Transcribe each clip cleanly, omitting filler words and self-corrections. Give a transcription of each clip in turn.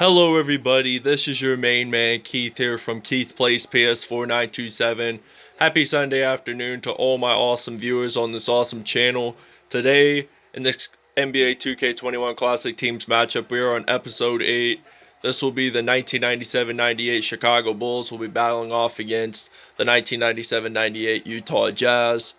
Hello everybody, this is your main man Keith here from Keith Plays PS4927. Happy Sunday afternoon to all my awesome viewers on this awesome channel. Today, in this NBA 2K21 Classic Teams matchup, we are on episode 8. This will be the 1997-98 Chicago Bulls will be battling off against the 1997-98 Utah Jazz.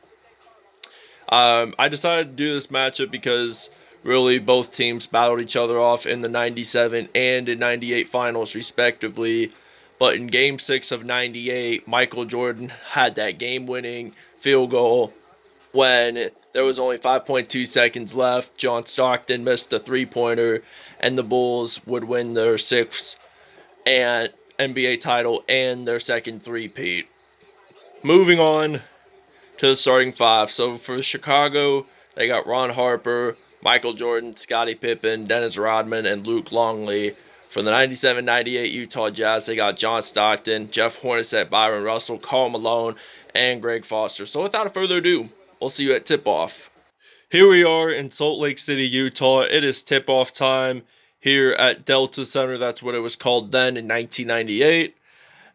I decided to do this matchup because really both teams battled each other off in the 97 and in 98 finals respectively. But in game 6 of 98, Michael Jordan had that game-winning field goal when there was only 5.2 seconds left. John Stockton missed the three-pointer, and the Bulls would win their sixth and NBA title and their second three-peat. Moving on to the starting five. So for Chicago, they got Ron Harper, Michael Jordan, Scottie Pippen, Dennis Rodman, and Luke Longley. For the 97-98 Utah Jazz, they got John Stockton, Jeff Hornacek, Byron Russell, Karl Malone, and Greg Foster. So without further ado, we'll see you at tip-off. Here we are in Salt Lake City, Utah. It is tip-off time here at Delta Center. That's what it was called then in 1998.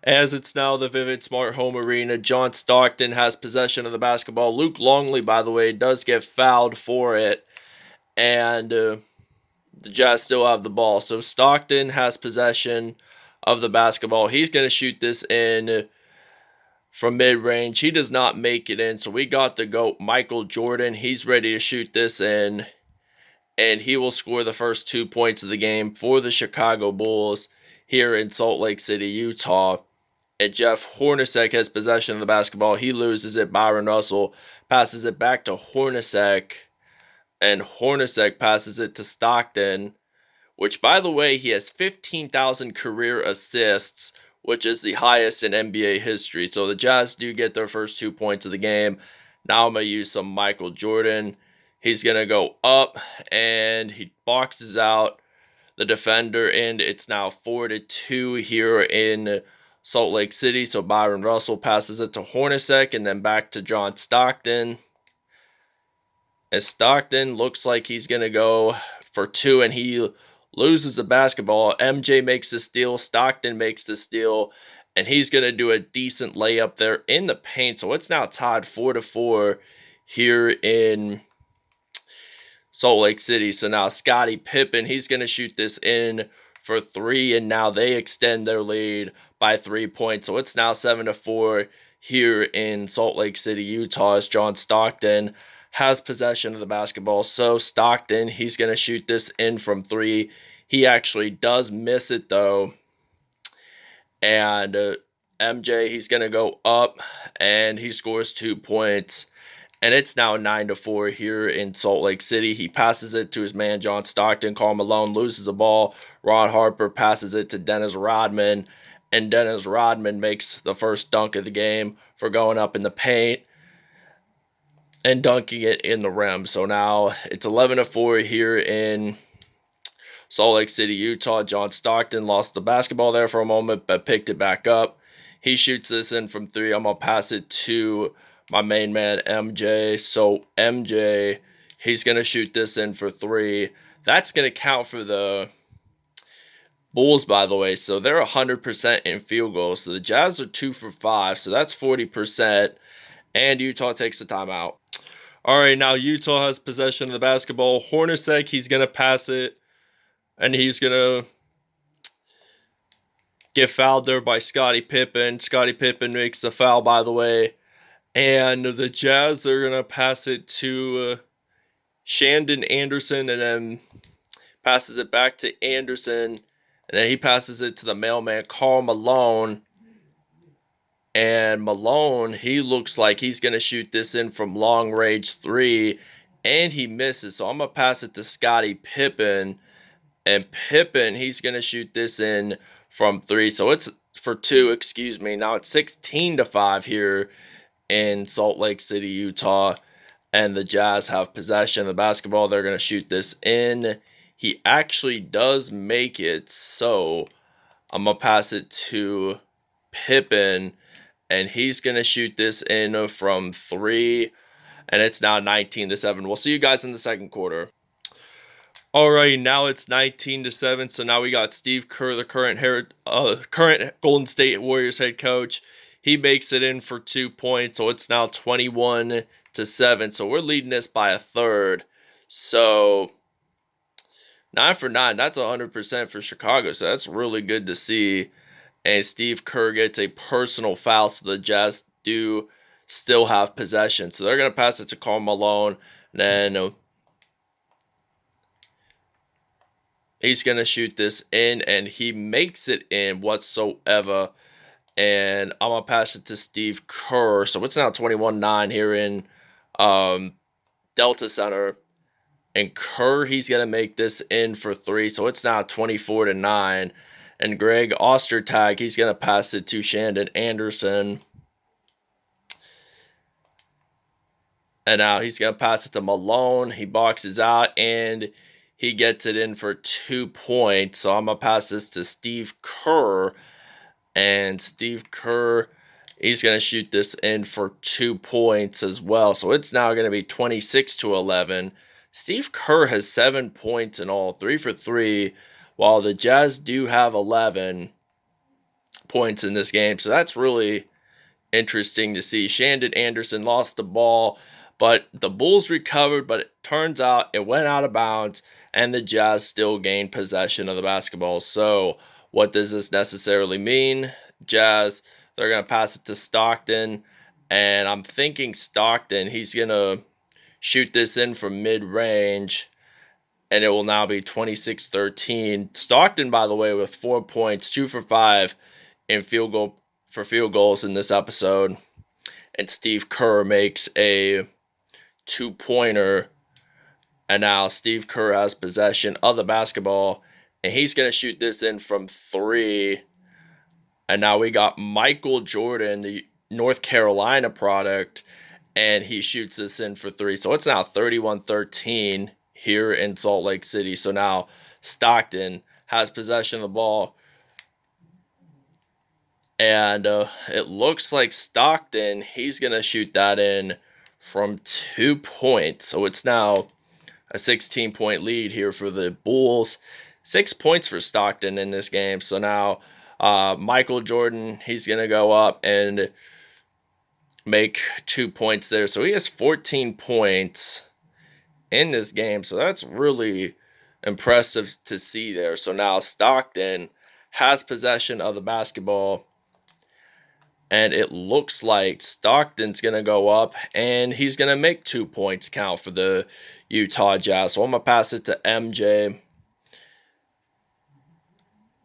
As it's now the Vivid Smart Home Arena, John Stockton has possession of the basketball. Luke Longley, by the way, does get fouled for it. And the Jazz still have the ball. So Stockton has possession of the basketball. He's going to shoot this in from mid-range. He does not make it in. So we got the GOAT, Michael Jordan. He's ready to shoot this in. And he will score the first 2 points of the game for the Chicago Bulls here in Salt Lake City, Utah. And Jeff Hornacek has possession of the basketball. He loses it. Byron Russell passes it back to Hornacek. And Hornacek passes it to Stockton, which, by the way, he has 15,000 career assists, which is the highest in NBA history. So the Jazz do get their first 2 points of the game. Now I'm going to use some Michael Jordan. He's going to go up, and he boxes out the defender, and it's now 4-2 here in Salt Lake City. So Byron Russell passes it to Hornacek and then back to John Stockton. And Stockton looks like he's going to go for two, and he loses the basketball. MJ makes the steal. Stockton makes the steal, and he's going to do a decent layup there in the paint. So it's now tied 4-4 here in Salt Lake City. So now Scottie Pippen, he's going to shoot this in for three, and now they extend their lead by 3 points. So it's now 7-4 here in Salt Lake City, Utah, as John Stockton has possession of the basketball. So Stockton, he's going to shoot this in from three. He actually does miss it, though. And MJ, he's going to go up, and he scores 2 points. And it's now 9-4 here in Salt Lake City. He passes it to his man, John Stockton. Karl Malone loses the ball. Ron Harper passes it to Dennis Rodman. And Dennis Rodman makes the first dunk of the game for going up in the paint and dunking it in the rim. So now it's 11-4 here in Salt Lake City, Utah. John Stockton lost the basketball there for a moment, but picked it back up. He shoots this in from three. I'm going to pass it to my main man, MJ. So MJ, he's going to shoot this in for three. That's going to count for the Bulls, by the way. So they're 100% in field goals. So the Jazz are 2 for 5. So that's 40%. And Utah takes the timeout. All right, now Utah has possession of the basketball. Hornacek, he's going to pass it. And he's going to get fouled there by Scottie Pippen. Scottie Pippen makes the foul, by the way. And the Jazz are going to pass it to Shandon Anderson, and then passes it back to Anderson. And then he passes it to the mailman, Karl Malone. And Malone, he looks like he's going to shoot this in from long range three. And he misses. So I'm going to pass it to Scottie Pippen. And Pippen, he's going to shoot this in from three. So it's for two, excuse me. Now it's 16-5 here in Salt Lake City, Utah. And the Jazz have possession of the basketball. They're going to shoot this in. He actually does make it. So I'm going to pass it to Pippen. And he's going to shoot this in from three. And it's now 19-7. We'll see you guys in the second quarter. Alright, now it's 19-7. So now we got Steve Kerr, the current Golden State Warriors head coach. He makes it in for 2 points, so it's now 21-7. So we're leading this by a third. So 9 for 9, that's 100% for Chicago. So that's really good to see. And Steve Kerr gets a personal foul, so the Jazz do still have possession. So they're gonna pass it to Karl Malone. Then he's going to shoot this in, and he makes it in whatsoever. And I'm going to pass it to Steve Kerr. So it's now 21-9 here in Delta Center. And Kerr, he's going to make this in for three. So it's now 24-9. And Greg Ostertag, he's going to pass it to Shandon Anderson. And now he's going to pass it to Malone. He boxes out, and he gets it in for 2 points. So I'm going to pass this to Steve Kerr. And Steve Kerr, he's going to shoot this in for 2 points as well. So it's now going to be 26-11. Steve Kerr has 7 points in all, 3 for 3, while the Jazz do have 11 points in this game. So that's really interesting to see. Shandon Anderson lost the ball, but the Bulls recovered, but it turns out it went out of bounds, and the Jazz still gained possession of the basketball. So what does this necessarily mean? Jazz, they're going to pass it to Stockton, and I'm thinking Stockton, he's going to shoot this in from mid-range, and it will now be 26-13. Stockton, by the way, with 4 points, 2 for 5 in field goals in this episode. And Steve Kerr makes a 2-pointer. And now Steve Kerr has possession of the basketball, and he's going to shoot this in from 3. And now we got Michael Jordan, the North Carolina product, and he shoots this in for 3. So it's now 31-13 here in Salt Lake City. So now Stockton has possession of the ball. And it looks like Stockton, he's going to shoot that in from 2 points. So it's now a 16-point lead here for the Bulls. 6 points for Stockton in this game. So now Michael Jordan, he's going to go up and make 2 points there. So he has 14 points in this game. So that's really impressive to see there. So now Stockton has possession of the basketball. And it looks like Stockton's going to go up, and he's going to make 2 points count for the Utah Jazz. So I'm going to pass it to MJ.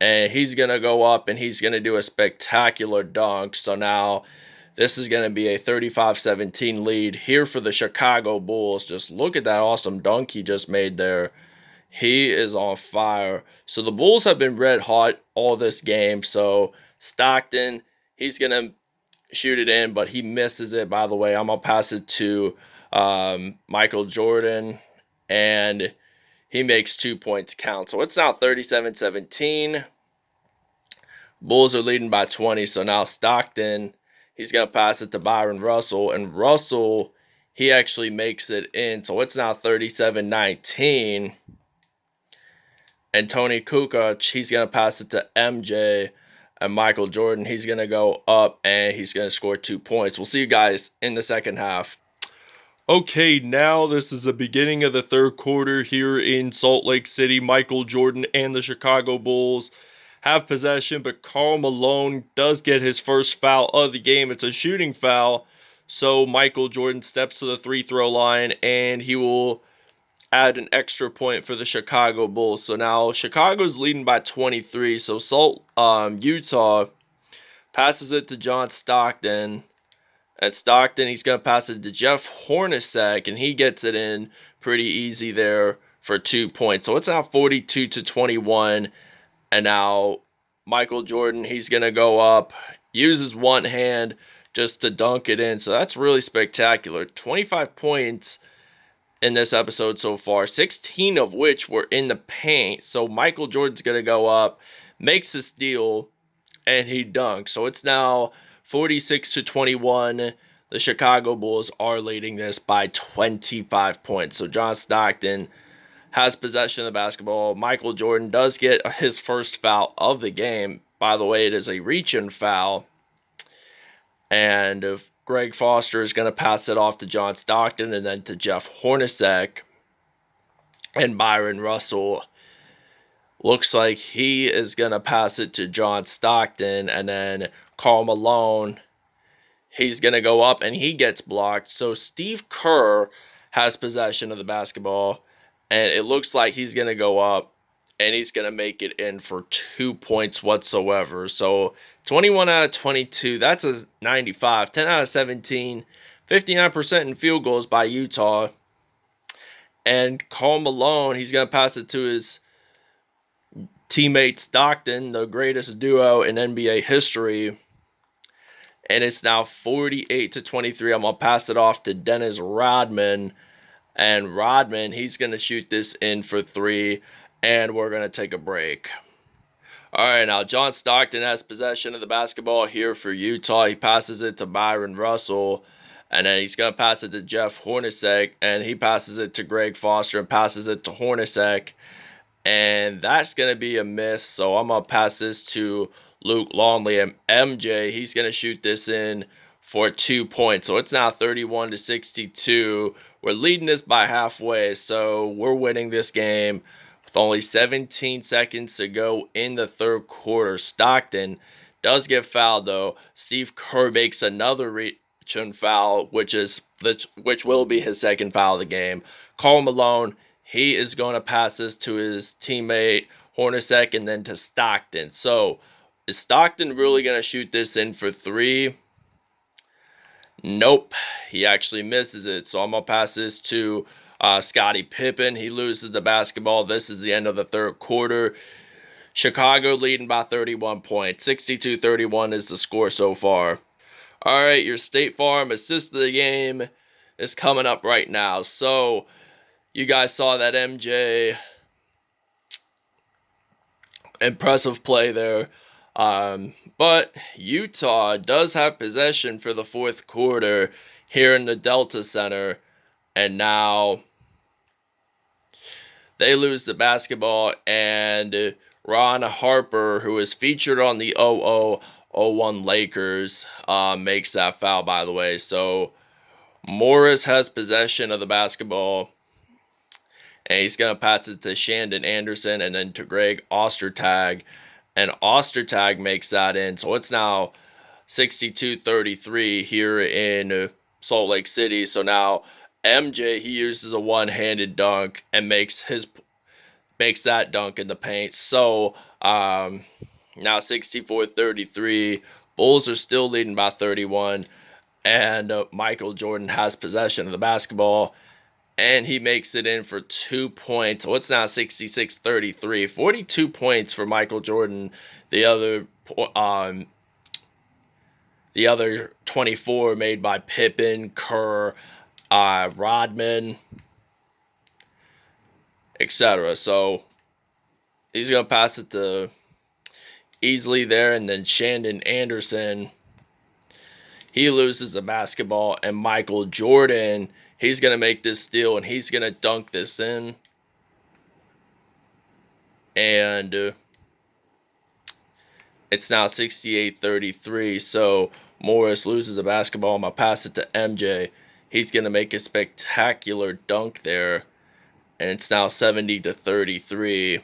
And he's going to go up, and he's going to do a spectacular dunk. So now this is going to be a 35-17 lead here for the Chicago Bulls. Just look at that awesome dunk he just made there. He is on fire. So the Bulls have been red hot all this game. So Stockton, he's going to shoot it in, but he misses it, by the way. I'm going to pass it to Michael Jordan, and he makes 2 points count. So it's now 37-17. Bulls are leading by 20. So now Stockton, he's going to pass it to Byron Russell, and Russell, he actually makes it in. So it's now 37-19. And Tony Kukoc, he's going to pass it to MJ. And Michael Jordan, he's going to go up, and he's going to score 2 points. We'll see you guys in the second half. Okay, now this is the beginning of the third quarter here in Salt Lake City. Michael Jordan and the Chicago Bulls have possession, but Karl Malone does get his first foul of the game. It's a shooting foul. So Michael Jordan steps to the free throw line, and he will add an extra point for the Chicago Bulls. So now Chicago's leading by 23. So Utah passes it to John Stockton. At Stockton, he's going to pass it to Jeff Hornacek, and he gets it in pretty easy there for 2 points. So it's now 42-21. And now Michael Jordan, he's going to go up, uses one hand just to dunk it in. So that's really spectacular. 25 points in this episode so far, 16 of which were in the paint. So Michael Jordan's going to go up, makes the steal, and he dunks. So it's now 46-21. The Chicago Bulls are leading this by 25 points. So John Stockton has possession of the basketball. Michael Jordan does get his first foul of the game. By the way, it is a reach-in foul. And if Greg Foster is going to pass it off to John Stockton and then to Jeff Hornacek, and Byron Russell looks like he is going to pass it to John Stockton, and then Karl Malone, he's going to go up and he gets blocked. So Steve Kerr has possession of the basketball, and it looks like he's going to go up and he's going to make it in for 2 points whatsoever. So 21 out of 22, that's a 95. 10 out of 17, 59% in field goals by Utah. And Karl Malone, he's going to pass it to his teammate Stockton, the greatest duo in NBA history. And it's now 48-23. I'm going to pass it off to Dennis Rodman. And Rodman, he's going to shoot this in for 3. And we're going to take a break. All right, now John Stockton has possession of the basketball here for Utah. He passes it to Byron Russell. And then he's going to pass it to Jeff Hornacek. And he passes it to Greg Foster and passes it to Hornacek. And that's going to be a miss. So I'm going to pass this to Luke Longley. And MJ, he's going to shoot this in for 2 points. So it's now 31-62. We're leading this by halfway. So we're winning this game with only 17 seconds to go in the third quarter. Stockton does get fouled, though. Steve Kerr makes another reach-in foul, which will be his second foul of the game. Karl Malone, he is going to pass this to his teammate Hornacek and then to Stockton. So is Stockton really going to shoot this in for 3? Nope. He actually misses it. So I'm going to pass this to Scottie Pippen. He loses the basketball. This is the end of the third quarter. Chicago leading by 31 points. 62-31 is the score so far. All right, your State Farm assist of the game is coming up right now. So you guys saw that MJ impressive play there. But Utah does have possession for the fourth quarter here in the Delta Center. And now they lose the basketball, and Ron Harper, who is featured on the 00-01 Lakers, makes that foul, by the way. So Morris has possession of the basketball, and he's going to pass it to Shandon Anderson and then to Greg Ostertag. And Ostertag makes that in. So it's now 62-33 here in Salt Lake City. So now MJ, he uses a one-handed dunk and makes that dunk in the paint. So now 64-33. Bulls are still leading by 31. And Michael Jordan has possession of the basketball. And he makes it in for 2 points. So it's now 66-33. 42 points for Michael Jordan. The other 24 made by Pippen, Kerr, Rodman, etc. So he's going to pass it to Easley there, and then Shandon Anderson, he loses the basketball, and Michael Jordan, he's going to make this steal, and he's going to dunk this in. And it's now 68-33, so Morris loses the basketball. I'm going to pass it to MJ. He's going to make a spectacular dunk there. And it's now 70-33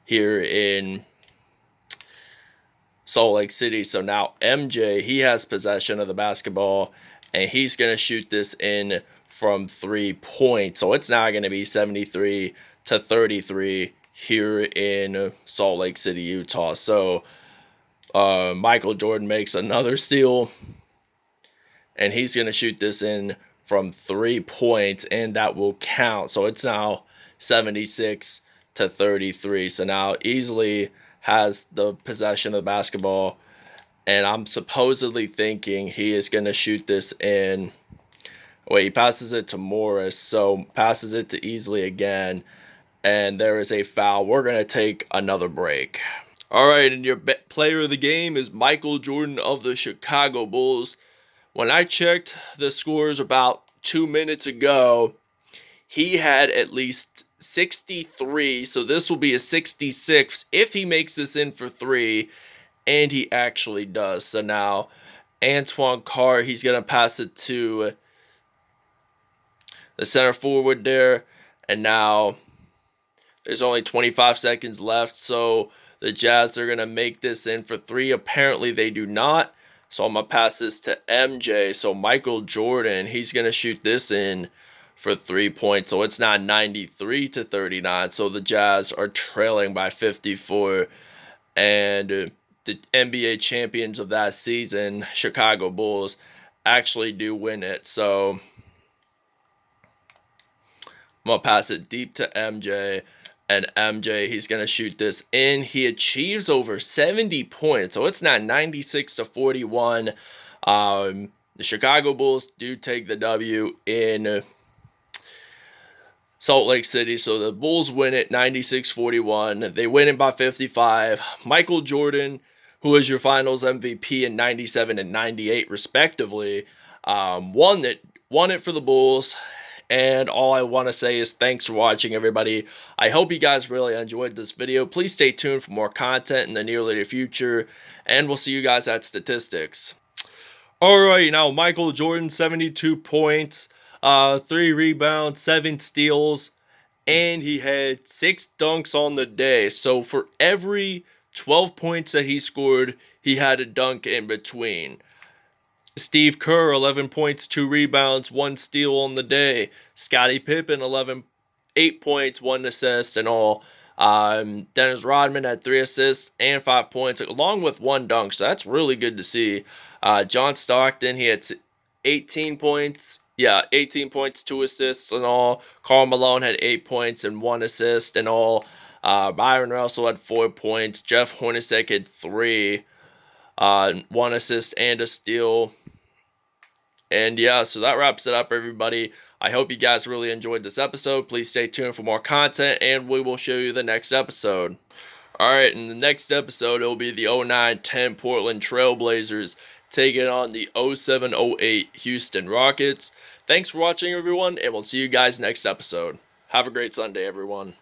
here in Salt Lake City. So now MJ, he has possession of the basketball, and he's going to shoot this in from 3 points. So it's now going to be 73-33 here in Salt Lake City, Utah. So Michael Jordan makes another steal, and he's going to shoot this in from 3 points, and that will count. So it's now 76-33. So now Easley has the possession of the basketball, and I'm supposedly thinking he is going to shoot this in. Wait, he passes it to Morris, so passes it to Easley again, and there is a foul. We're going to take another break. All right, and your player of the game is Michael Jordan of the Chicago Bulls. When I checked the scores about 2 minutes ago, he had at least 63, so this will be a 66 if he makes this in for 3, and he actually does. So now Antoine Carr, he's going to pass it to the center forward there, and now there's only 25 seconds left, so the Jazz are going to make this in for 3. Apparently they do not, so I'm going to pass this to MJ. So Michael Jordan, he's going to shoot this in for 3 points. So it's now 93-39, so the Jazz are trailing by 54. And the NBA champions of that season, Chicago Bulls, actually do win it. So I'm going to pass it deep to MJ. And MJ, he's going to shoot this in. He achieves over 70 points. So it's now 96-41. The Chicago Bulls do take the W in Salt Lake City. So the Bulls win it 96-41. They win it by 55. Michael Jordan, who is your finals MVP in 97 and 98 respectively, won it for the Bulls. And all I want to say is thanks for watching, everybody. I hope you guys really enjoyed this video. Please stay tuned for more content in the near future, and we'll see you guys at statistics. Alright, now Michael Jordan, 72 points, 3 rebounds, 7 steals, and he had 6 dunks on the day. So for every 12 points that he scored, he had a dunk in between. Steve Kerr, 11 points, 2 rebounds, 1 steal on the day. Scottie Pippen, 8 points, 1 assist and all. Dennis Rodman had 3 assists and 5 points, along with 1 dunk, so that's really good to see. John Stockton, he had 18 points. 18 points, 2 assists and all. Karl Malone had 8 points and 1 assist and all. Byron Russell had 4 points. Jeff Hornacek had 3. 1 assist and a steal. And yeah, so that wraps it up, everybody. I hope you guys really enjoyed this episode. Please stay tuned for more content, and we will show you the next episode. Alright, in the next episode, it will be the 09-10 Portland Trailblazers taking on the 07-08 Houston Rockets. Thanks for watching, everyone, and we'll see you guys next episode. Have a great Sunday, everyone.